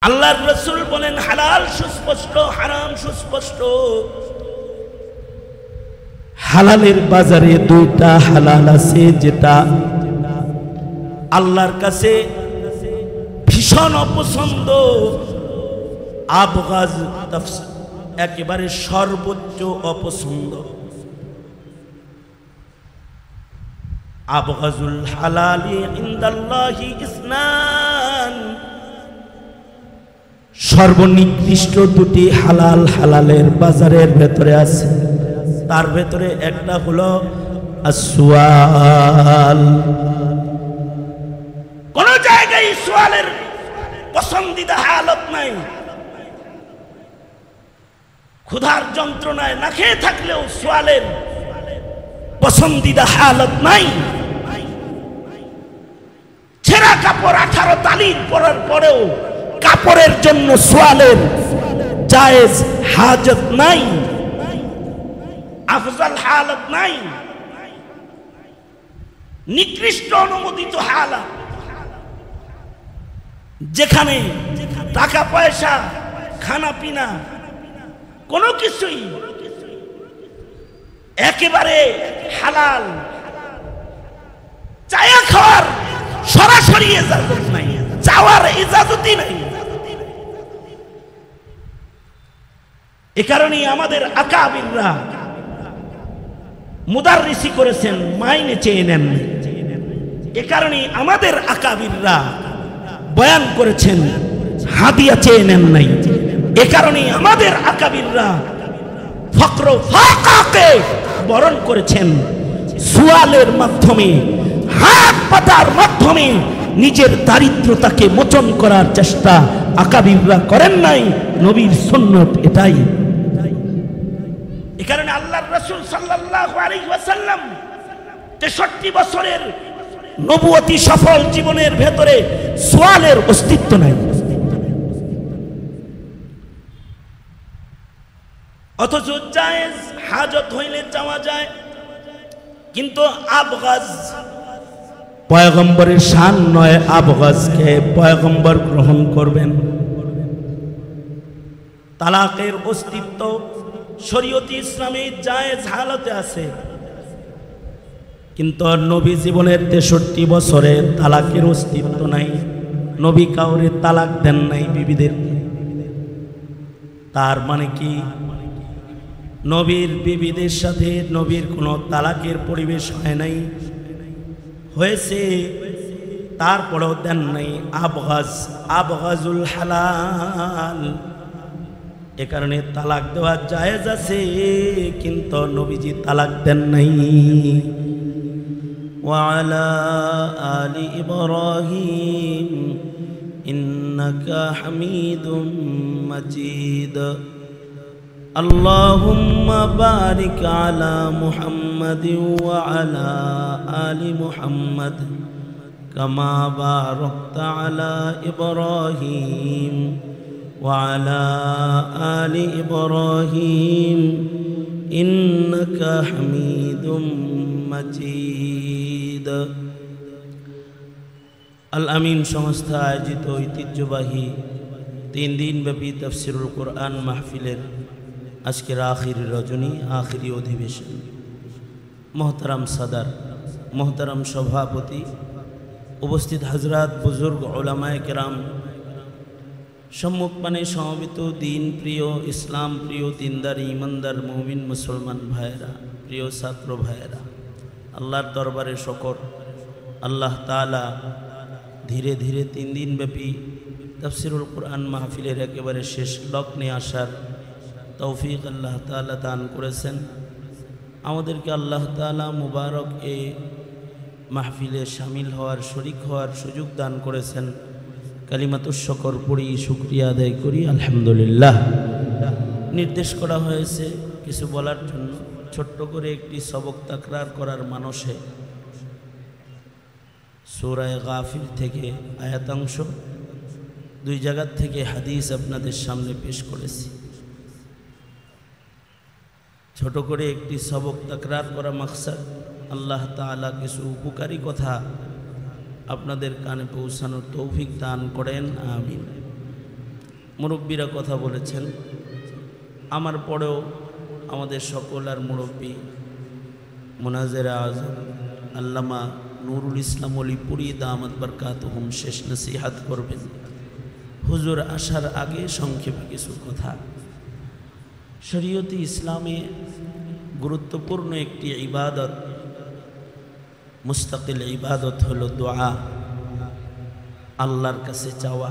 আল্লাহর রাসূল বলেন হালাল সুস্পষ্ট, হারাম সুস্পষ্ট। হালালের বাজারে দুইটা হালাল আছে, যেটা আল্লাহর কাছে ভীষণ অপছন্দ, আবগাজ, একেবারে সর্বোচ্চ অপছন্দ। আবগাজুল হালালি ইনদাল্লাহি ইসনান, সর্বনিকৃষ্ট দুটি হালাল হালালের বাজারের ভেতরে আছে। তার ভেতরে একটা হলো আসওয়াল। কোন জায়গায় সোয়ালের পছন্দিদা হালত নাই। ক্ষুধার যন্ত্রণায় না খেয়ে থাকলেও সোয়ালের পছন্দিদা হালত নাই। ছেঁড়া কাপড় 18 তালির পরার পরেও কাপড়ের জন্য সোয়ালের জায়েজ হাজত নাই, আফজাল হালত নাই। নিকৃষ্ট অনুমোদিত হালাত, যেখানে টাকা পয়সা, খানা পিনা কোনো কিছুই একেবারে হালাল, চায়া খাওয়ার সরাসরি ইজাজত নাই, চাওয়ার ইজাজতই নাই। এ কারণেই আমাদের আকাবিররা মুদাররিসি করেছেন, মাইনে চেয়ে নেন। এ কারণেই আমাদের আকাবিররা বয়ান করেছেন, হাদিয়া চেয়ে নেন নাই। এ কারণেই আমাদের আকাবিররা ফকর ফাকাকে বরণ করেছেন। সুয়ালের মাধ্যমে, হাত পাতার মাধ্যমে নিজের দারিদ্রতাকে মোচন করার চেষ্টা আকাবিররা করেন নাই। নবীর সুন্নত এটাই। এ কারণে আল্লাহর রাসূল সাল্লাল্লাহু আলাইহি ওয়াসাল্লাম 63 বছরের নবুয়তি সফল জীবনের ভেতরে সোয়ালের অস্তিত্ব নাই। অথচ জায়েজ হাজত হইলে চাওয়া যায়, কিন্তু আবগাজ পয়গম্বরের শান নয়। আবগাজকে পয়গম্বর গ্রহণ করবেন। তালাকের অস্তিত্ব শরীয়তে ইসলামে জায়েজ হালতে আছে, কিন্তু নবী জীবনের 63 বছরে তালাকের অস্তিত্ব নাই। নবী কাউরে তালাক দেন নাই বিবিদের। তার মানে কি নবীর বিবিদের সাথে নবীর কোনো তালাকের পরিবেশ হয় নাই? হয়েছে, তারপরেও দেন নাই। আবগাজ, আবগাজুল হালাল। এ কারণে তালাক দেওয়া জায়েজ আছে, কিন্তু নবীজি তালাক দেন নাই। ওয়ালা আলি ইব্রাহিম ইন্নাকা হামিদুম মাজিদ। আল্লাহুম্মা বারিক আলা মুহাম্মাদিন ওয়া আলা আলি মুহাম্মাদ কামা বারাকতা আলা ইব্রাহিম ওয়া আলা আলি ইব্রাহিম ইন্নাকা হামিদুম মাজিদ। আল আমিন সংস্থা আয়োজিত ঐতিহ্যবাহী 3 দিনব্যাপী তাফসিরুল কোরআন মাহফিলের আজকের আখিরি রজনী, আখিরি অধিবেশন। মোহতারাম সাদার, মোহতারাম সভাপতি, উপস্থিত হজরত, বুজুর্গ, উলামায়ে কেরাম, সম্মুখপানে সমবেত দিন প্রিয়, ইসলাম প্রিয়, দিনদার, ইমানদার, মুমিন মুসলমান ভাইয়েরা, প্রিয় ছাত্র ভাইয়েরা, আল্লাহর দরবারে শকর। আল্লাহ তাআলা ধীরে ধীরে 3 দিনব্যাপী তাফসিরুল কোরআন মাহফিলের একেবারে শেষ লগ্নে আসার তৌফিক আল্লাহ তাআলা দান করেছেন। আমাদেরকে আল্লাহ তাআলা মুবারক এই মাহফিলে শামিল হওয়ার, শরীক হওয়ার সুযোগ দান করেছেন। কালিমাতুশ শকর পড়ি, শুকরিয়া আদায় করি, আলহামদুলিল্লাহ। নির্দেশ করা হয়েছে কিছু বলার জন্য, ছোট্ট করে একটি সবক তাকরার করার মানসে সূরা গাফির থেকে আয়াতাংশ 2 জায়গা থেকে হাদিস আপনাদের সামনে পেশ করেছি। ছোট করে একটি সবক তাকরার করা মাকসাদ, আল্লাহ তাআলা কিছু উপকারী কথা আপনাদের কানে পৌঁছানোর তৌফিক দান করেন, আমিন। মুরব্বীরা কথা বলেছেন, আমার পরেও আমাদের সকল আর মুরব্বী মুনাজের আজম আল্লামা নুরুল ইসলাম অলিপুরি দামাত বরকাতুহুম শেষ নসিহাত করবেন। হুজুর আসার আগে সংক্ষেপে কিছু কথা। শরীয়তে ইসলামে গুরুত্বপূর্ণ একটি ইবাদত, মুস্তাকিল ইবাদত হলো দোয়া, আল্লাহর কাছে চাওয়া।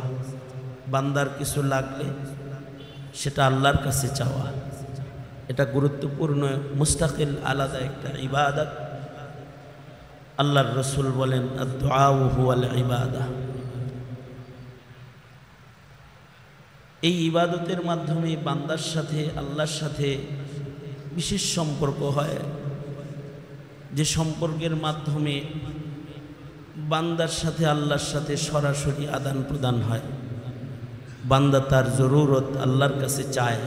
বান্দার কিছু লাগলে সেটা আল্লাহর কাছে চাওয়া, এটা গুরুত্বপূর্ণ মুস্তাকিল আলাদা একটা ইবাদত। আল্লাহর রসুল বলেন আদ-দুআউ হুয়াল ইবাদাহ। এই ইবাদতের মাধ্যমে বান্দার সাথে আল্লাহর সাথে বিশেষ সম্পর্ক হয়, যে সম্পর্কের মাধ্যমে বান্দার সাথে আল্লাহর সাথে সরাসরি আদান প্রদান হয়। বান্দা তার জরুরত আল্লাহর কাছে চায়,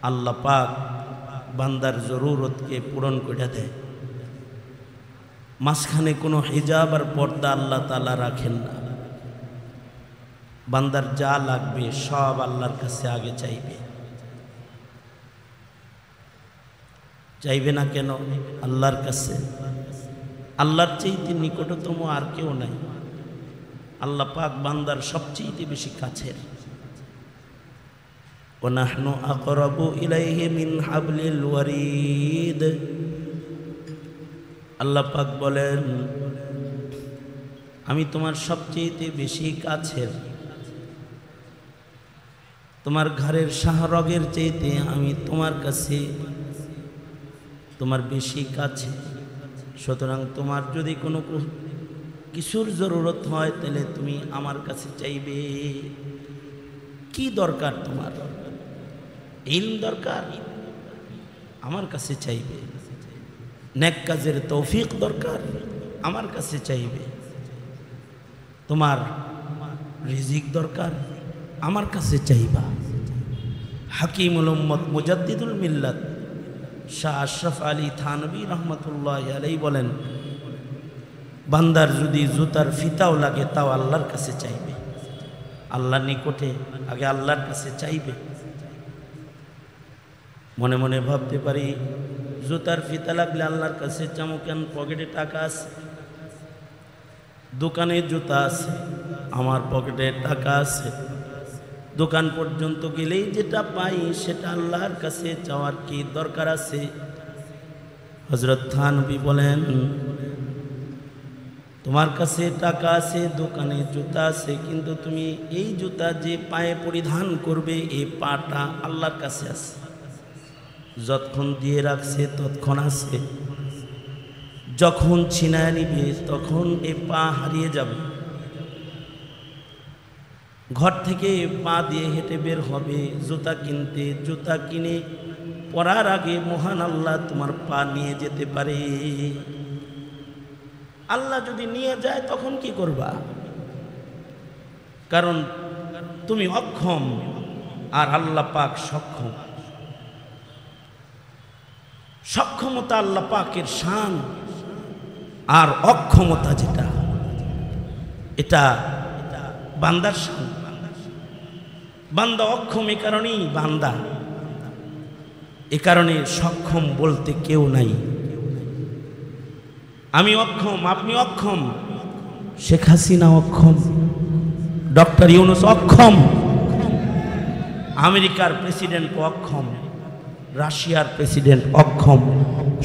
আল্লাহ পাক বান্দার জরুরতকে পূরণ করে দেয়। মাঝখানে কোনো হিজাব আর পর্দা আল্লাহ তাআলা রাখেন না। বান্দার যা লাগবে সব আল্লাহর কাছে আগে চাইবে। চাইবে না কেন? আল্লাহর কাছে। আল্লাহর চাইতে নিকটতম আর কেউ নাই। আল্লাহ পাক বান্দার সবচেয়ে বেশি কাছের। ওয়ানাহনু আকরাবু ইলাইহি মিন হাবলিল ওয়ারিদ। আল্লাহ পাক বলেন আমি তোমার সবচেয়ে বেশি কাছের। তোমার ঘরের শাহরগের চাইতে আমি তোমার কাছে, তোমার বেশি কাছে। সুতরাং তোমার যদি কোনো কিছুর জরুরত হয় তাহলে তুমি আমার কাছে চাইবে। কি দরকার তোমার? ইলম দরকার, আমার কাছে চাইবে। নেক কাজের তৌফিক দরকার, আমার কাছে চাইবে। তোমার রিজিক দরকার, আমার কাছে চাইবা। হাকিমুল উম্মত মুজাদ্দিদুল মিল্লাত শাহ আশরাফ আলী থানভী রহমতুল্লাহ আলাইহি বলেন বান্দার যদি জুতার ফিতাও লাগে তাও আল্লাহর কাছে চাইবে। আল্লাহর নিকটে আগে আল্লাহর কাছে চাইবে। মনে মনে ভাবতে পারি জুতার ফিতা লাগলে আল্লাহর কাছে চামো কেন? পকেটে টাকা আছে, দোকানে জুতা আছে, আমার পকেটে টাকা আছে। দোকান পর্যন্ত গেলেই যেটা পাই সেটা আল্লাহর কাছে চাওয়ার কি দরকার আছে? হযরত থানভী বলেন তোমার কাছে টাকা আছে, দোকানে জুতা আছে, কিন্তু তুমি এই জুতা যে পায়ে পরিধান করবে এই পাটা আল্লাহর কাছে আছে। যতক্ষণ দিয়ে রাখছে ততক্ষণ আছে, যখন ছিনায় নিবে তখন এই পা হারিয়ে যাবে। ঘর থেকে পা দিয়ে হেঁটে বের হবে জুতা কিনতে, জুতা কিনে পরার আগে মহান আল্লাহ তোমার পা নিয়ে যেতে পারে। আল্লাহ যদি নিয়ে যায় তখন কি করবা? কারণ তুমি অক্ষম আর আল্লাহ পাক সক্ষম। সক্ষমতা আল্লাহ পাকের শান, আর অক্ষমতা যেটা এটা বান্দার শান। বান্দা অক্ষম এ কারণেই বান্দা, এ কারণে সক্ষম বলতে কেউ নাই। আমি অক্ষম, আপনি অক্ষম, শেখ হাসিনা অক্ষম, ডক্টর ইউনূস অক্ষম, আমেরিকার প্রেসিডেন্ট অক্ষম, রাশিয়ার প্রেসিডেন্ট অক্ষম।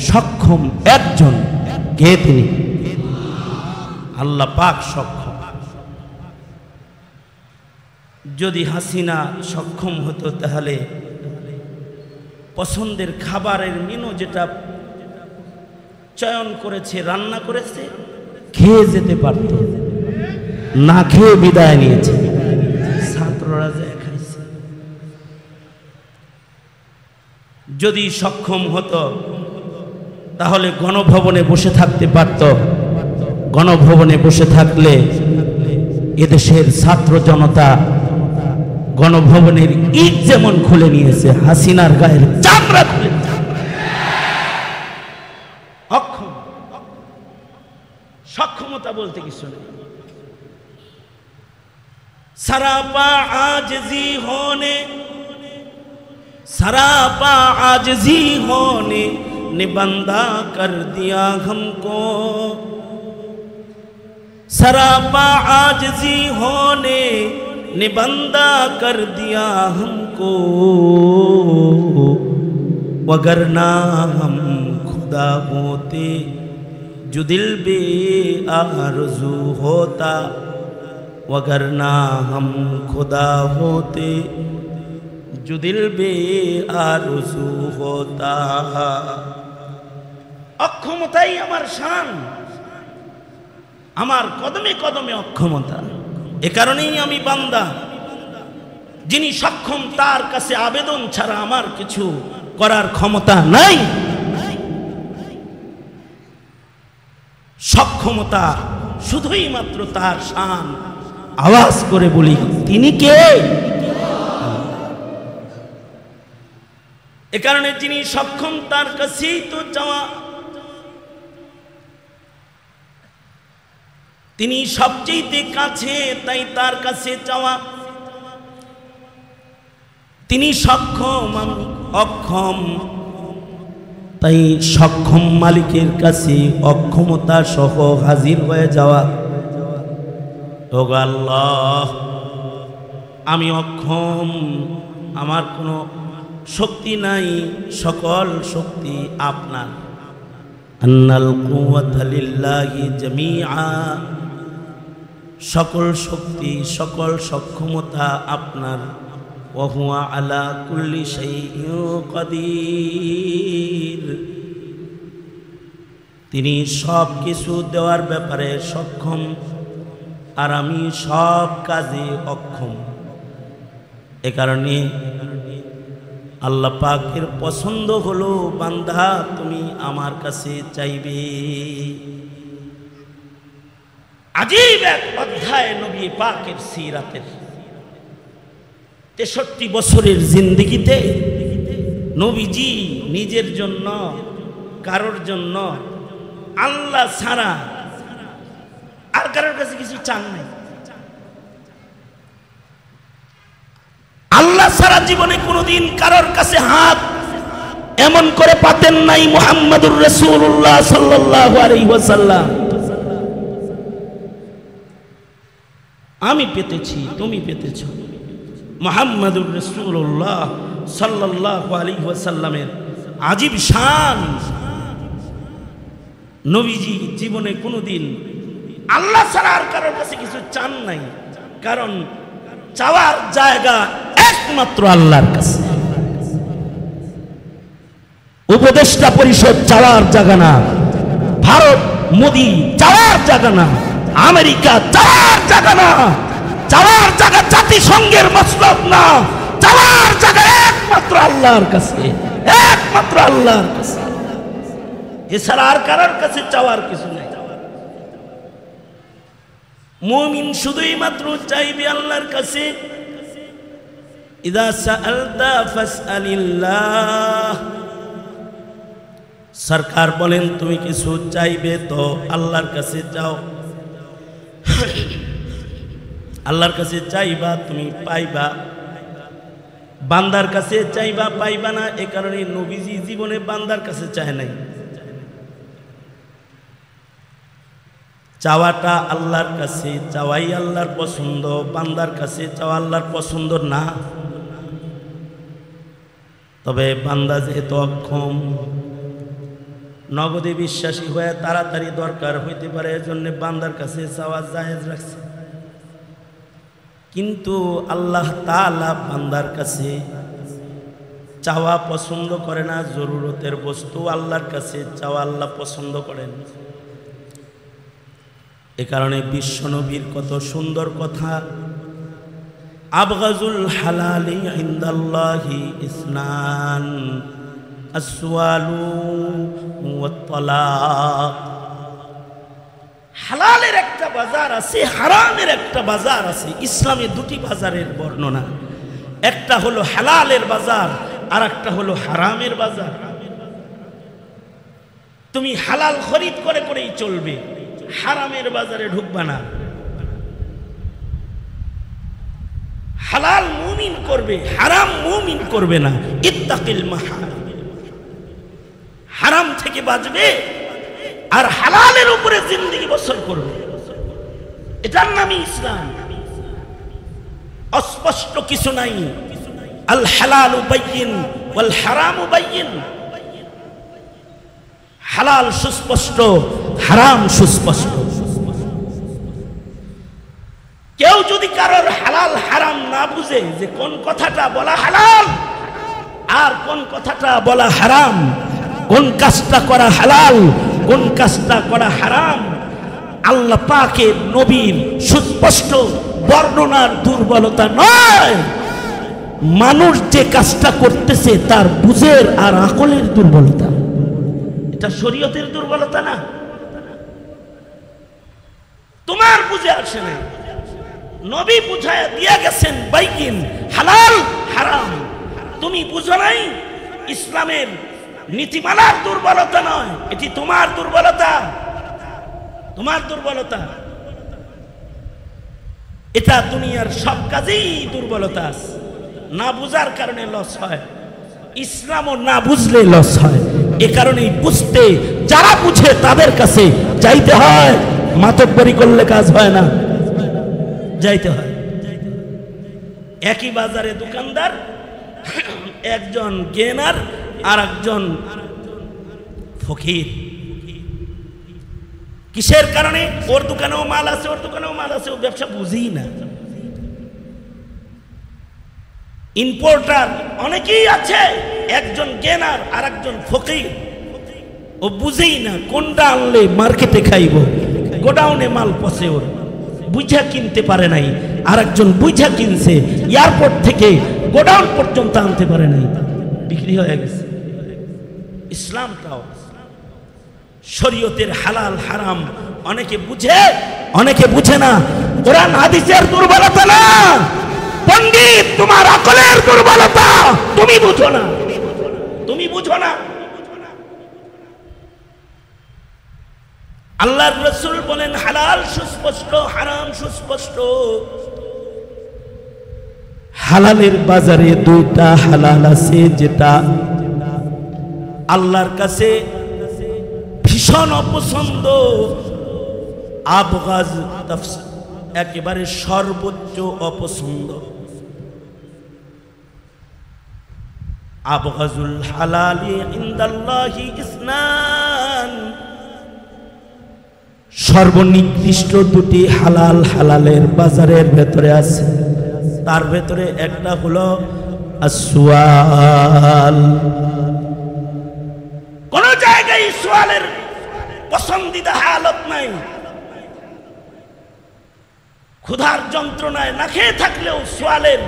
সক্ষম একজন, কে? তিনি আল্লাহ পাক সক্ষম। যদি হাসিনা সক্ষম হতো তাহলে পছন্দের খাবারের মেনু যেটা চয়ন করেছে, রান্না করেছে, খেয়ে যেতে পারত, না খেয়ে বিদায় নিয়েছে। ছাত্ররা যায় খাইছে। যদি সক্ষম হতো তাহলে গণভবনে বসে থাকতে পারত। গণভবনে বসে থাকলে এদেশের ছাত্র জনতা গণভবনের ইট যেমন খুলে নিয়েছে, হাসিনার গায়ের চামড়া খুলে। অক্ষম, সক্ষমতা বলতে কিছু নেই। सरापा आजिज़ी होने ने बंदा कर दिया हमको, सरापा आजिज़ी होने ने बंदा कर दिया हमको, वगरना हम खुदा होते जो दिल बे आरज़ू होता, वगरना हम खुदा होते जो दिल बे आरज़ू होता। অক্ষমতাই আমার শান, আমার কদমে কদমে অক্ষমতা। এ কারণেই আমি বান্দা, যিনি সক্ষম তার কাছে আবেদন ছাড়া আমার কিছু করার ক্ষমতা নাই। সক্ষমতা শুধুই মাত্র তার শান। আওয়াজ করে বলি, তিনি কে? এ কারণে যিনি সক্ষম তার কাছেই তো চাওয়া, তিনি সবচেয়ে কাছে, তাই তার কাছে চাওয়া। তিনি সক্ষম, আমি অক্ষম, তাই সক্ষম মালিকের কাছে অক্ষমতা সহ হাজির হয়ে যাওয়া। ও আল্লাহ, আমি অক্ষম, আমার কোনো শক্তি নাই, সকল শক্তি আপনার। আন্নাল কুওয়াতা লিল্লাহি জামিআ, সকল শক্তি সকল সক্ষমতা আপনার। ওয়া হুয়া আলা কুল্লি শাইইন কাদির, তিনি সব কিছু দেওয়ার ব্যাপারে সক্ষম, আর আমি সব কাজে অক্ষম। এ কারণে আল্লাহ পাকের পছন্দ হলো, বান্দা তুমি আমার কাছে চাইবে। আজীব এক অধ্যায় নবী পাকের সিরাতের। 63 বছরের জিন্দেগিতে নবীজি নিজের জন্য, কারোর জন্য, আল্লাহ ছাড়া আর কারোর কাছে কিছু চান নাই। আল্লাহ ছাড়া জীবনে কোনোদিন কারোর কাছে হাত এমন করে পাতেন নাই। মুহাম্মাদুর রাসূলুল্লাহ সাল্লাল্লাহু আলাইহি ওয়াসাল্লাম, আমি পেতেছি, তুমি পেতেছ। মুহাম্মাদুর রাসূলুল্লাহ সাল্লাল্লাহু আলাইহি ওয়াসাল্লামের আজীব শান। নবীজি জীবনে কোনোদিন আল্লাহ ছাড়া আর কারোর কাছে কিছু চান নাই, কারণ চাওয়ার জায়গা একমাত্র আল্লাহর কাছে। উপদেষ্টা পরিষদ চাওয়ার জায়গা না, ভারত মোদি চাওয়ার জায়গা না, আমেরিকা চাওয়ার জায়গা না, চাওয়ার জায়গা জাতিসংঘের মসলব না, চাওয়ার জায়গা একমাত্র আল্লাহর কাছে, একমাত্র আল্লাহর কাছে। এছাড়া আর কারোর কাছে চাওয়ার কিছু নাই। মুমিন শুধুই মাত্র চাইবে আল্লাহর কাছে। ইযা সাআলতা ফাসআলিল্লাহ, সরকার বলেন তুমি কিছু চাইবে তো আল্লাহর কাছে চাও। আল্লাহর কাছে চাইবা, তুমি পাইবা। বান্দার কাছে চাইবা, পাইবা না। এ কারণে নবীজি জীবনে বান্দার কাছে চায় নাই। চাওয়াটা আল্লাহর কাছে, চাওয়াই আল্লাহর পছন্দ। বান্দার কাছে চাওয়া আল্লাহর পছন্দ না। তবে বান্দা যেহেতু অক্ষম, নগদে বিশ্বাসী হয়ে তাড়াতাড়ি দরকার হইতে পারে, এজন্য বান্দার কাছে চাওয়া জায়েজ রাখছে। কিন্তু আল্লাহ তাআলা বান্দার কাছে চাওয়া পছন্দ করে না। জরুরতের বস্তু আল্লাহর কাছে চাওয়া আল্লাহ পছন্দ করেন। এ কারণে বিশ্বনবীর কত সুন্দর কথা, আবগাজুল হালালি ইনদাল্লাহি ইসনান, আসওয়ালু ওয়াত তালাক। হালালের একটা বাজার আছে, হারামের একটা বাজার আছে। ইসলামে দুটি বাজারের বর্ণনা, একটা হলো হালালের বাজার, আর একটা হলো হারামের বাজার। তুমি হালাল খরিদ করে করেই চলবে, হারামের বাজারে ঢুকবা না। হালাল মুমিন করবে, হারাম মুমিন করবে না। ইত্তাকিল মাহারিম, হারাম থেকে বাঁচবে আর হালালের উপরে জিন্দেগি বসর করবে, এটার নামই ইসলাম। অস্পষ্ট কিছু নাই। আল হালালু বাইয়িন ওয়াল হারামু বাইয়িন, হালাল সুস্পষ্ট, হারাম সুস্পষ্ট। কেউ যদি কারোর হালাল হারাম না বুঝে, যে কোন কথাটা বলা হালাল আর কোন কথাটা বলা হারাম, কোন কাজটা করা হালাল কোন কাজটা করা হারাম, আল্লাহ পাকের নবীর সুস্পষ্ট বর্ণনার দুর্বলতা নয়, মানুষ যে কাজটা করতেছে তার বুঝের আর আকলের দুর্বলতা। এটা শরীয়তের দুর্বলতা না, তোমার বুঝে আসে না। নবী বুঝায়া দিয়া গেছেন বাইকিন, হালাল হারাম, তুমি বুঝো নাই। ইসলামের নীতিমালার দুর্বলতা নয়, এটি তোমার দুর্বলতা, তোমার দুর্বলতা। এটা দুনিয়ার সব কাজেই দুর্বলতা আছে, না বুঝার কারণে লস হয়। ইসলামও না বুঝলে লস হয়। এ কারণেই বুঝতে, যারা বুঝে তাদের কাছে যাইতে হয়। মাতব্বরি করলে কাজ হয় না, যাইতে হয়। একই বাজারে দোকানদার, একজন গেনার আর একজন ফকির। কিসের কারণে? ওর দোকানেও মাল আছে, ওর দোকানেও মাল আছে, ও ব্যবসা বুঝেই না। ইম্পোর্টার অনেকেই আছে, একজন গেনার আর একজন ফকির। ও বুঝেই না কোনটা আনলে মার্কেটে খাইব, গোডাউনে মাল পচে, ওর বুঝা কিনতে পারে নাই। আর একজন বুঝা কিনছে, এয়ারপোর্ট থেকে গোডাউন পর্যন্ত আনতে পারে নাই, বিক্রি হয়ে গেছে। ইসলামটাও শরীয়তের হালাল হারাম অনেকে বুঝে, অনেকে বুঝে না। কোরআন হাদিসের দুর্বলতা না, পণ্ডিত তোমার আকলের দুর্বলতা, তুমি বুঝো না, তুমি বুঝো না। আল্লাহর রাসূল বলেন হালাল সুস্পষ্ট, হারাম সুস্পষ্ট। হালালের বাজারে দুইটা হালাল আছে, যেটা আল্লাহর কাছে ভীষণ অপছন্দ, আবগাজ, একেবারে সর্বোচ্চ অপছন্দ। আবগাজুল হালালি ইনদাল্লাহি ইসনান, সর্বনিকৃষ্ট দুটি হালাল হালালের বাজারের ভেতরে আছে। তার ভেতরে একটা হলো আসওয়াল। কোন জায়গায় সোয়ালের পছন্দিদা হালত নাই। ক্ষুধার যন্ত্রণায় না খেয়ে থাকলেও সোয়ালের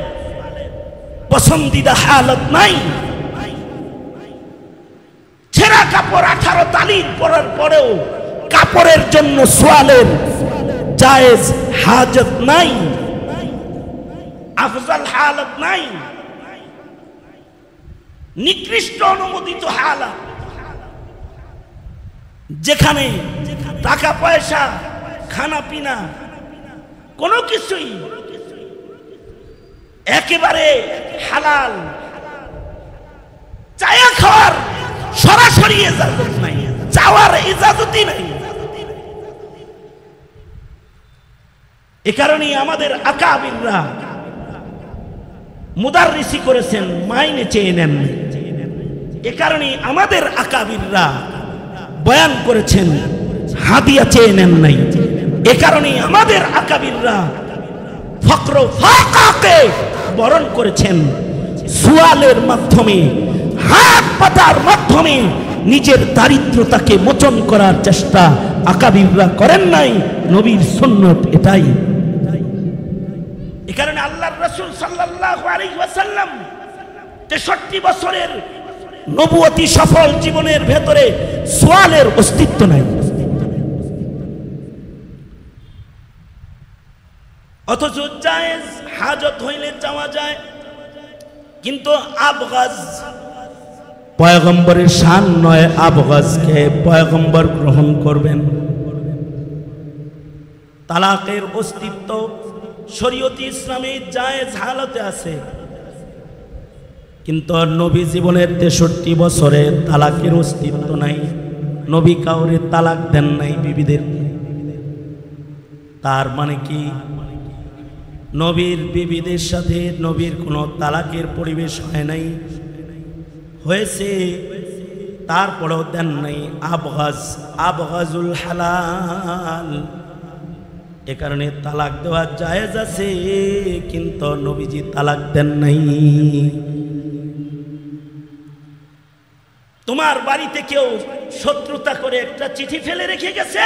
পছন্দিদা হালত নাই। ছেঁড়া কাপড় 18 তালির পরার পরেও কাপড়ের জন্য সোয়ালের জায়েজ হাজত নাই, আফজাল হালত নাই। নিকৃষ্ট অনুমোদিত হালাত, যেখানে টাকা পয়সা, খানা পিনা কোনো কিছুই একেবারে হালাল, চায়া খাওয়ার সরাসরি ইজাজত নাই, চাওয়ার ইজাজতই নাই। এ কারণেই আমাদের আকাবিররা মুদাররিসি করেছেন, মাইনে চেয়ে নেন। এ কারণেই আমাদের আকাবিররা বয়ান করেছেন, হাদিয়া চেয়ে নেন নাই। এ কারণেই আমাদের আকাবিররা ফকর ফাকাকে বরণ করেছেন। সুয়ালের মাধ্যমে, হাত পাতার মাধ্যমে নিজের দারিদ্রতাকে মোচন করার চেষ্টা আকাবিররা করেন নাই। নবীর সুন্নত এটাই। এ কারণে আল্লাহর রাসূল সাল্লাল্লাহু আলাইহি ওয়াসাল্লাম 63 বছরের নবুয়তি সফল জীবনের ভেতরে সোয়ালের অস্তিত্ব নাই। অথচ জায়েজ হাজত হইলে চাওয়া যায়, কিন্তু আবগাজ, পয়গম্বরের শান নয় আবগাজকে পয়গম্বর গ্রহণ করবেন। তালাকের অস্তিত্ব শরীয়তে ইসলামে জায়েজ হালতে আছে, কিন্তু নবী জীবনের 63 বছরে তালাকের অস্তিত্ব নাই। নবী কাউরে তালাক দেন নাই বিবিদের। তার মানে কি নবীর বিবিদের সাথে নবীর কোনো তালাকের পরিবেশ হয় নাই? হয়েছে, তারপরেও দেন নাই। আবগাজুল হালাল, এ কারণে তালাক দেওয়া জায়েজ আছে, কিন্তু নবীজি তালাক দেন নাই। তোমার বাড়িতে কেউ শত্রুতা করে একটা চিঠি ফেলে রেখে গেছে,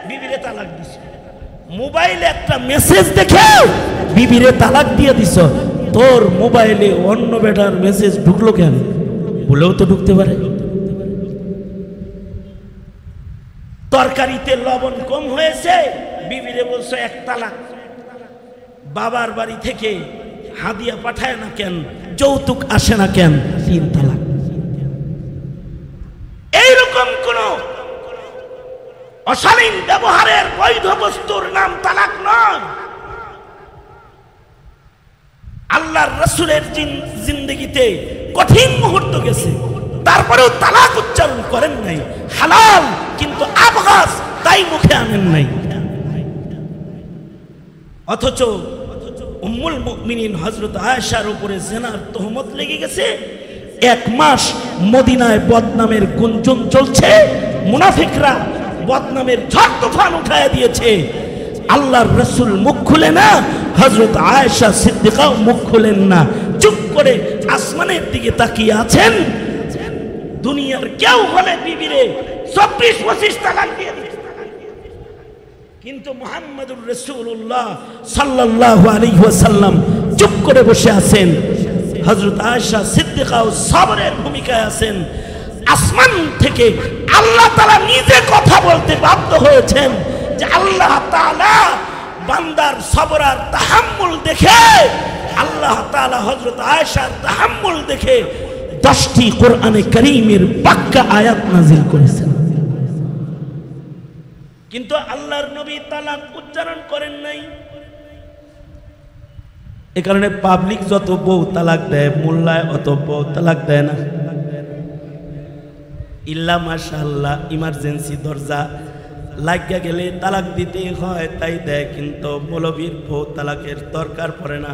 বিবিরে তালাক দিছে। মোবাইলে একটা মেসেজ দেখে বিবিরে তালাক দিয়ে দিছ। তোর মোবাইলে অন্য বেটার মেসেজ ঢুকলো কেন? বলেও তো ঢুকতে পারে। তরকারিতে লবণ কম হয়েছে, বিবিরে বলছো 1 তালাক। বাবার বাড়ি থেকে হাদিয়া পাঠায় না কেন, যৌতুক আসে না কেন, 3 তালাক। এইরকম কোন অশালীন ব্যবহারের বৈধ বস্তুর নাম তালাক নয়। আল্লাহর রাসূলের জিন্দেগিতে কঠিন মুহূর্ত গেছে, তারপরেও তালাক উচ্চারণ করেন নাই। হালাল কিন্তু আবগাজ, তাই মুখে আনেন নাই। অথচ উম্মুল মুমিনিন হযরত আয়েশার উপরে জিনার তহমত লেগে গেছে। 1 মাস মদিনায় বদনামের গুঞ্জন চলছে, মুনাফিকরা বদনামের ঝড় তুফান উঠায় দিয়েছে। আল্লাহর রাসূল মুখ খুলে না, হযরত আয়েশা সিদ্দিকাও মুখ খুলেন না, চুপ করে আসমানের দিকে তাকিয়ে আছেন। দুনিয়ার কেউ হলে বিবিরে 24-25 তালাক দিয়ে দিত, কিন্তু মুহাম্মদুর রাসূলুল্লাহ সাল্লাল্লাহু আলাইহি ওয়াসাল্লাম চুপ করে বসে আছেন। হযরত আয়েশা সিদ্দিকাও সবরের ভূমিকায় আছেন। আসমান থেকে আল্লাহ তাআলা নিজে কথা বলতে বাধ্য হয়েছেন যে আল্লাহ তাআলা বান্দার সবর আর তাহাম্মুল দেখে, আল্লাহ তাআলা হযরত আয়েশার তাহাম্মুল দেখে 10টি কোরআনে কারীমের পাক্কা আয়াত নাযিল করেছেন। কিন্তু আল্লাহর নবী তালাক উচ্চারণ করেন নাই। এ কারণে পাবলিক যত বউ তালাক দেয়, মোল্লায় অত বউ তালাক দেয় না। ইল্লা মাশাআল্লাহ ইমার্জেন্সি দরজা লাগিয়া গেলে তালাক দিতে হয়, তাই দেয়, কিন্তু মৌলবীর বউ তালাকের দরকার পড়ে না।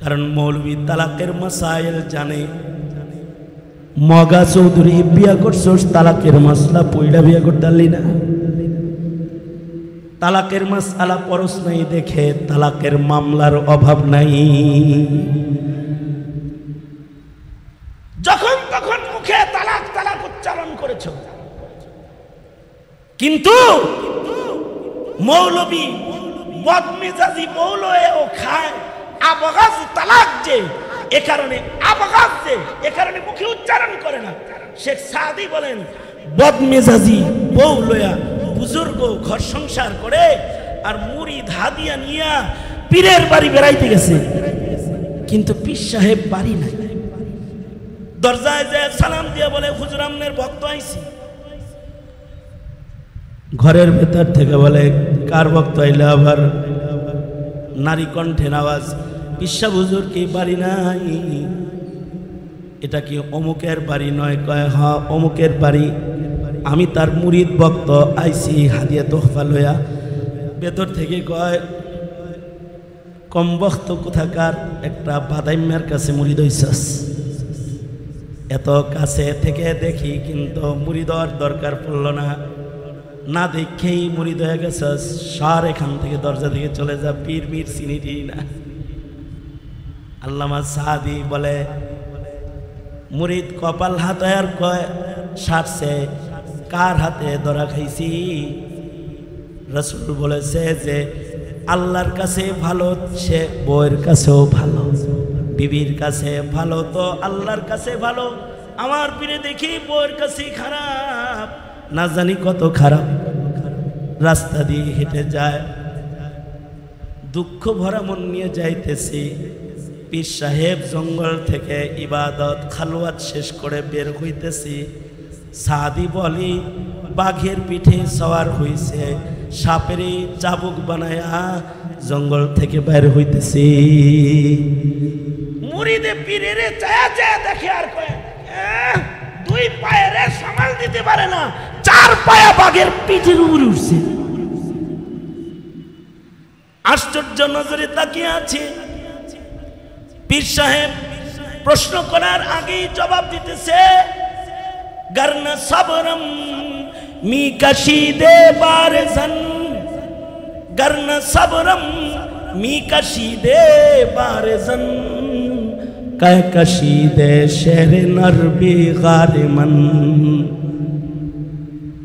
কারণ মৌলবী তালাকের মাসাইল জানে। মগা চৌধুরী বিয়া করছস, তালাকের মাসলা পয়লা বিয়া করতালি না। তালাকের মাসআলা পরশ নাই দেখে তালাকের মামলার অভাব নাই। যখন তখন মুখে তালাক তালাক উচ্চারণ করেছ, কিন্তু মৌলবী বদমেজাজি মৌলও খায়। আবগাজ তালাক যে এ কারণে, আবগাজ যে এ কারণে মুখে উচ্চারণ করে না। শেখ সাদি বলেন, বদমেজাজি বউ লয়া বুজুর্গ ঘর সংসার করে আর মুরিদ হাদিয়া নিয়া পীরের বাড়ি বেড়াইতে গেছে, কিন্তু পীর সাহেব বাড়ি নাই। দরজায় যে সালাম দিয়া বলে, হুজুর আমনের ভক্ত আইছি। ঘরের ভেতর থেকে বলে, কার ভক্ত আইলে? আবার নারী কণ্ঠের আওয়াজ, পিসা হুজুর কি বাড়ি নাই? এটা কি অমুকের বাড়ি নয়? কয় হ্যাঁ অমুকের বাড়ি, আমি তার মুরিদ ভক্ত আইছি হাদিয়া তোহফা লয়া। ভেতর থেকে কয়, কম ভক্ত কোথাকার, একটা বাদাইম্যার কাছে মুরিদ হইছাস। এত কাছে থেকে দেখি, কিন্তু মুরিদ হওয়ার দরকার পড়ল না, না দেখেই মুরিদ হয়ে গেছাস। সার এখান থেকে, দরজা থেকে চলে যা, পীর মীর চিনিটি না। আল্লামা সাদি বলে, মুরিদ কপাল হাতে আর কয় সারছে, কার হাতে ধরা খাইছি? রাসূল বলেছে যে আল্লাহর কাছে ভালো, সে বউয়ের কাছেও ভালো, বিবির কাছে ভালো তো আল্লাহর কাছে ভালো। আমার পীরে দেখি বউয়ের কাছে খারাপ, না জানি কত খারাপ। রাস্তা দিয়ে হেঁটে যায়, দুঃখ ভরা মন নিয়ে যাইতেছি। পীর সাহেব জঙ্গল থেকে ইবাদত খালওয়াত শেষ করে বের হইতেছি। সাদি বলি, বাঘের পিঠে সওয়ার হইছে, সাপের চাবুক বানায়া জঙ্গল থেকে বাইর হইতেছে। মুরিদে পীরেরে চায়া চায়া দেখে আর কয় দুই পায়ের সামাল দিতে পারে না, চার পায়া বাঘের পিঠের উপরে উঠছে। আশ্চর্য নজরে তাকিয়ে আছে। পীর সাহেব প্রশ্ন করার আগেই জবাব দিতেছে, গরনা সবরম মি কশিদে বারজন, গরনা সবরম মি কশিদে বারজন, কা কশিদে শের নরবি গারিমান।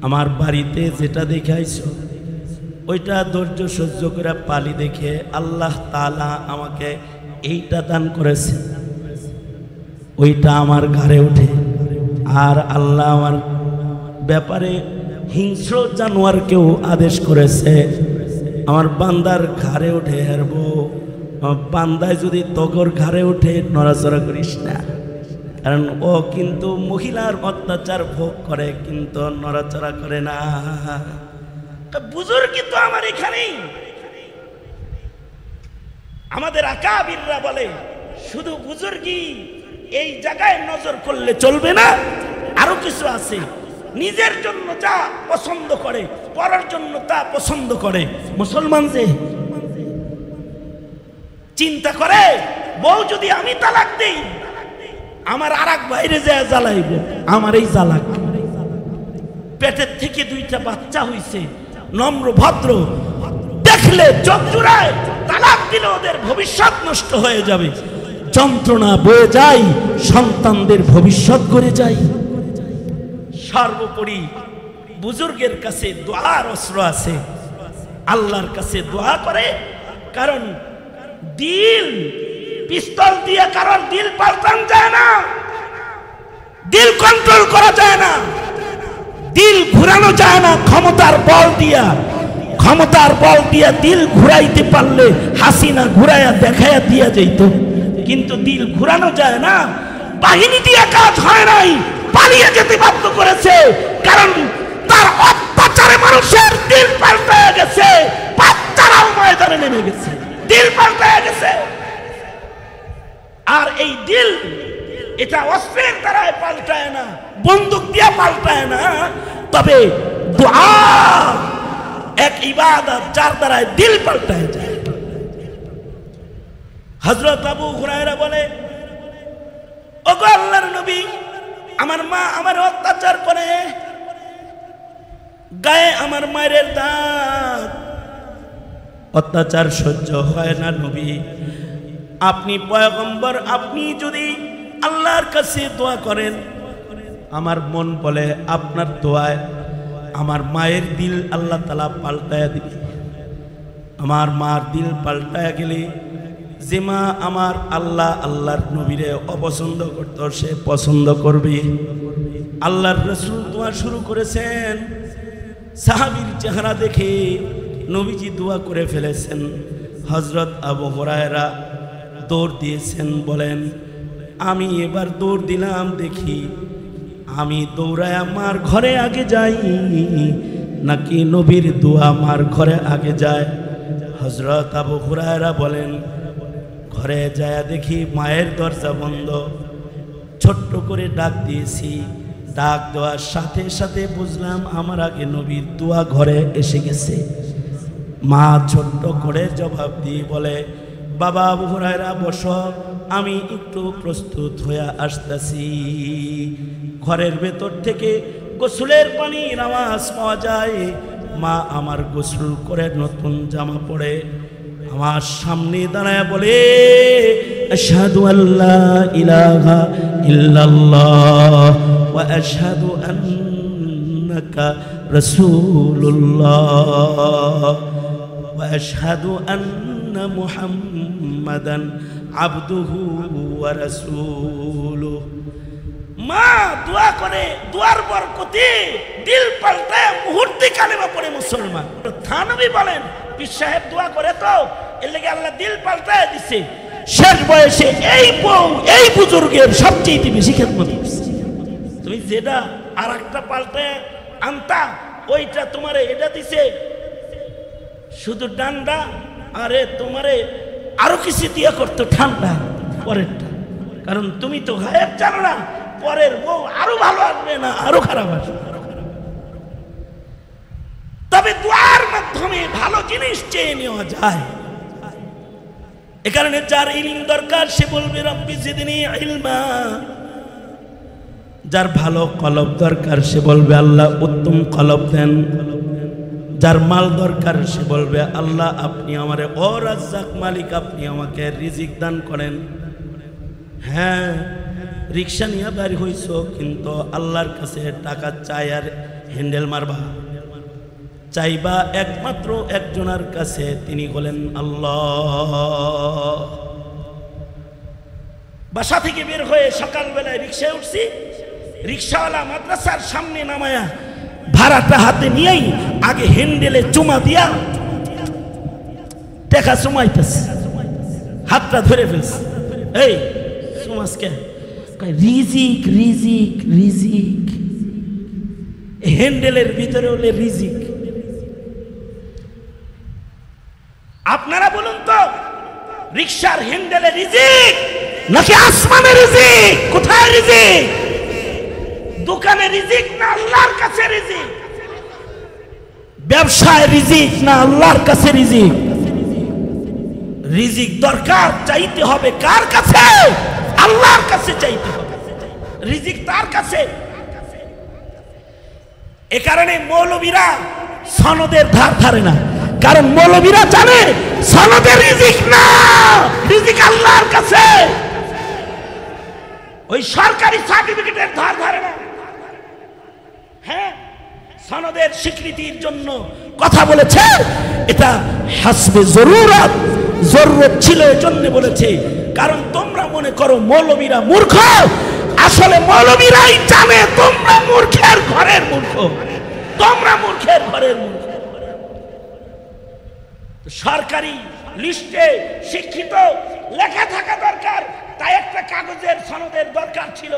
আমার বাড়িতে যেটা দেখাইছো ওইটা ধৈর্য সহ্য করে পালি দেখে আল্লাহ তাআলা আমাকে এইটা দান করেছে। ওইটা আমার ঘরে ওঠে, আর আল্লাহ আমার ব্যাপারে হিংস্র জানোয়ারকেও আদেশ করেছে আমার বান্দার ঘরে ওঠে হারবো। আমার বান্দায় যদি তগর ঘরে ওঠে নড়াচড়া করিস না, কারণ ও কিন্তু মহিলার অত্যাচার ভোগ করে কিন্তু নড়াচড়া করে না। বুজুর্গ তো আমার এখানেই। আমাদের আকাবিররা বলে শুধু বুজুর্গি এই জায়গায় নজর করলে চলবে না, আরো কিছু আছে। নিজের জন্য যা পছন্দ করে পরের জন্য তা পছন্দ করে। মুসলমান যে চিন্তা করে বউ যদি আমি তালাক দেই আমার আরেক বাইরে যায় জ্বালাইব, আমার এই জ্বালাক। পেটের থেকে দুইটা বাচ্চা হইছে, নম্র ভদ্র, দেখলে চোখ জুড়ায়, তালাক দিলে ওদের ভবিষ্যৎ নষ্ট হয়ে যাবে। যন্ত্রণা বয়ে যায়, সন্তানদের ভবিষ্যৎ করে যায়। সর্বোপরি বুজুর্গের কাছে দোয়ার অস্ত্র আছে, আল্লাহর কাছে দোয়া করে। কারণ দিল পিস্তল দিয়ে কারণ দিল পাল্টানো যায় না, দিল কন্ট্রোল করা যায় না, দিল ঘুরানো যায় না ক্ষমতার বল দিয়া। ক্ষমতার বল দিয়া দিল ঘুরাইতে পারলে হাসিনা ঘুরাইয়া দেখাইয়া দিয়া যাইত, কিন্তু দিল ঘুরানো যায় না। বাহিনী দিয়া কাজ হয় নাই, পালিয়ে যেতে বাধ্য করেছে, কারণ তার অত্যাচারে মানুষের দিল পাল্টায় গেছে। বাচ্চারাও ময়দানে নেমে গেছে, দিল পাল্টায় গেছে। আর এই দিল এটা অস্ত্রের দ্বারায় পাল্টায় না, বন্দুক দিয়া পাল্টায় না, তবে দোয়া এক ইবাদত যার দ্বারায় দিল পাল্টায় যায়। হযরত আবু হুরায়রা বলে, ওগো আল্লাহর নবী, আমার মা আমার অত্যাচার করে, গায়ে আমার মায়ের দাগ, অত্যাচার সহ্য হয় না নবী। আপনি পয়গম্বর, আপনি যদি আল্লাহর কাছে দোয়া করেন, আমার মন বলে আপনার দোয়ায় আমার মায়ের দিল আল্লাহ তাআলা পাল্টায়া দিবে। আমার মার দিল পাল্টায়া গেলে যে মা আমার আল্লাহ আল্লাহর নবীরে অপছন্দ করত সে পছন্দ করবে। আল্লাহর রাসূল দোয়া শুরু করেছেন, সাহাবীর চেহারা দেখে নবীজি দোয়া করে ফেলেছেন। হযরত আবু হুরায়রা দৌড় দিয়েছেন, বলেন আমি এবার দৌড় দিলাম, দেখি আমি দৌড়ায় আমার ঘরে আগে যাই নাকি নবীর দোয়া আমার ঘরে আগে যায়। হযরত আবু হুরায়রা বলেন, ঘরে যায় দেখি মায়ের দরজা বন্ধ। ছোট্ট করে ডাক দিয়েছি, ডাক দেওয়ার সাথে সাথে বুঝলাম আমার আগে নবীর দোয়া ঘরে এসে গেছে। মা ছোট্ট করে জবাব দিয়ে বলে, বাবা আবু হুরায়রা বসো, আমি একটু প্রস্তুত হয়ে আসতেছি। ঘরের ভেতর থেকে গোসলের পানির আওয়াজ পাওয়া যায়। মা আমার গোসল করে নতুন জামা পরে আমার সামনে দাঁড়ায় বলে, আশহাদু আল্লা ইলাহা ইল্লাল্লাহ ওয়া আশহাদু আন্নাকা রাসূলুল্লাহ ওয়া আশহাদু আন্না মুহাম্মাদান আবদুহু ওয়া রাসূলুহু। মা দোয়া করে, দোয়ার বরকতে দিল পাল্টায় মুহূর্তে কালেমা পড়ে মুসলমান। থানবী বলেন, পীর সাহেব দোয়া করে তো এর লাগি আল্লাহ দিল পাল্টায় দিছে। শেষ বয়সে এই বউ এই বুজুর্গের সবচেয়ে বেশি খেদমত করছে। তুমি যেটা আর একটা পাল্টায় আনতা ওইটা তোমারে এটা দিছে, শুধু ডান্ডা, আরে তোমারে আরো কিছু দিয়া করতো ঠান্ডা পরেরটা, কারণ তুমি তো গায়েব জানো না পরের বউ আরো ভালো আসবে না আরো খারাপ আসবে। তবে দোয়ার মাধ্যমে ভালো জিনিস চেয়ে নেওয়া যায়। এ কারণে যার ইলম দরকার সে বলবে রব্বি জিদনি ইলমা, যার ভালো কলব দরকার সে বলবে আল্লাহ উত্তম কলব দেন, যার মাল দরকার সে বলবে আল্লাহ আপনি আমারে ও রাজ্জাক মালিক আপনি আমাকে রিজিক দান করেন। হ্যাঁ, রিক্সা নিয়ে বাড়ি হইছ কিন্তু আল্লাহর কাছে টাকা চাই আর হ্যান্ডেল মারবা, চাইবা একমাত্র একজনের কাছে, তিনি বলেন আল্লাহ। বাসা থেকে বের হয়ে সকালবেলায় রিক্সায় উঠছি, রিক্সাওয়ালা মাদ্রাসার সামনে নামায়া ভাড়াটা হাতে নিয়েই আগে হ্যান্ডেলে চুমা দিয়া টাকা চুমাইতেছে, হাতটা ধরে ফেলছে। এই চুমাসকে রিজিক রিজিক রিজিক, হ্যান্ডেলের ভিতরে হলে রিজিক। আপনারা বলুন তো রিক্সার হ্যান্ডেলে রিজিক নাকি আসমানে রিজিক? কোথায় রিজিক? দোকানে রিজিক না আল্লাহর কাছে রিজিক? ব্যবসায় রিজিক না আল্লাহর কাছে রিজিক? রিজিক দরকার চাইতে হবে কার কাছে? আল্লাহর কাছে চাইতে হবে, রিজিক তার কাছে। এ কারণে মৌলবীরা সনদের ধার ধারে না, কারণ মৌলবীরা জানে সনদের রিজিক না, রিজিক আল্লাহর কাছে। ওই সরকারি সার্টিফিকেটের ধার ধারে না। হ্যাঁ, সনদের স্বীকৃতির জন্য কথা বলেছে, এটা হাসবে জরুরত, জরুরত ছিল এজন্য বলেছে। কারণ তোমরা মনে করো মৌলবীরা মূর্খ, আসলে মৌলবীরাই জানে তোমরা মূর্খের ঘরের মূর্খ, তোমরা মূর্খের ঘরের মূর্খ। সরকারি লিস্টে শিক্ষিত লেখা থাকা দরকার, তাই একটা কাগজের সনদের দরকার ছিল।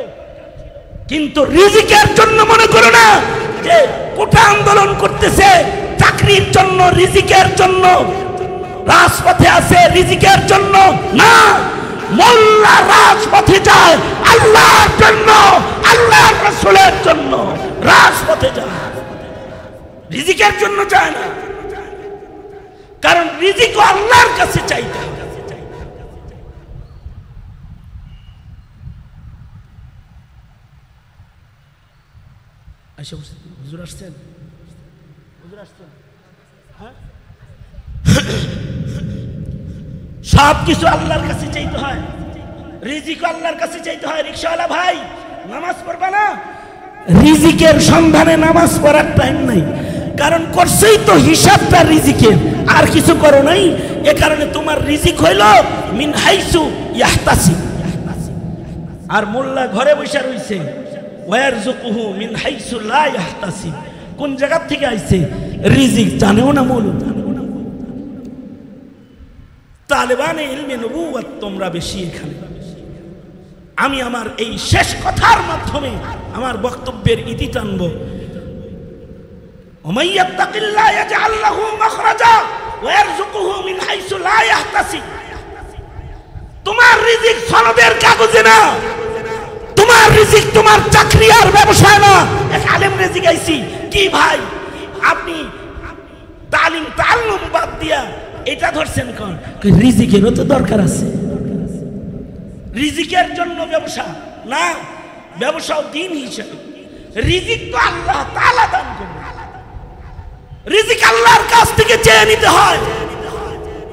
কিন্তু রিজিকের জন্য মনে করো না যে কোটা আন্দোলন করতেছে চাকরির জন্য, রিজিকের জন্য রাজপথে আছে, রিজিকের জন্য না। মোল্লা রাজপথে যায় আল্লাহর জন্য, আল্লাহর রাসূলের জন্য রাজপথে যায়, রিজিকের জন্য যায় না। কারণ রিজিক আল্লাহর কাছে চাইতে হবে। হুজুর আসছেন, হুজুর আসছেন। হ্যাঁ, সব কিছু আল্লাহর কাছে চাইতে হয়, রিজিক আল্লাহর কাছে চাইতে হয়। রিকশাওয়ালা ভাই নামাজ পড়বা না, রিজিকের সন্ধানে নামাজ পড়ার টাইম নাই, কারণ করছেই তো হিসাবটা রিজিকের, আর কিছু করো নাই। এ কারণে তোমার রিজিক হইল মিন হাইসু ইয়াহতাসিব। আর মোল্লা ঘরে বসে রইছে, ওয়ারযুকুহু মিন হাইসু লা ইয়াহতাসিব। কোন জায়গা থেকে আইছে রিজিক জানেও না মৌলবি। তালেবানে ইলমে নবুয়ত তোমরা বেশি এখানে। আমি আমার এই শেষ কথার মাধ্যমে আমার বক্তব্যের ইতি টানব। ওমাই ইয়াত্তাকিল্লাহ ইয়াজআল লাহু মাখরাজা ওয়া ইয়ারযুকুহু মিন হাইসু লা ইয়াহতাসিব। তোমার রিজিক সনদের কাগজে না, তোমার রিজিক তোমার চাকরি আর ব্যবসায় না। এক আলেম রিজিক আইছি কি ভাই, আপনি তালিম বাদ দিয়া এটা ধরছেন কোন? রিজিকেরও তো দরকার আছে, রিজিকের জন্য ব্যবসা না, ব্যবসাও দিন হিসেবে। রিজিক তো আল্লাহ তাআলা দান করবে, রিজিক আল্লাহর কাছ থেকে চেয়ে নিতে হয়।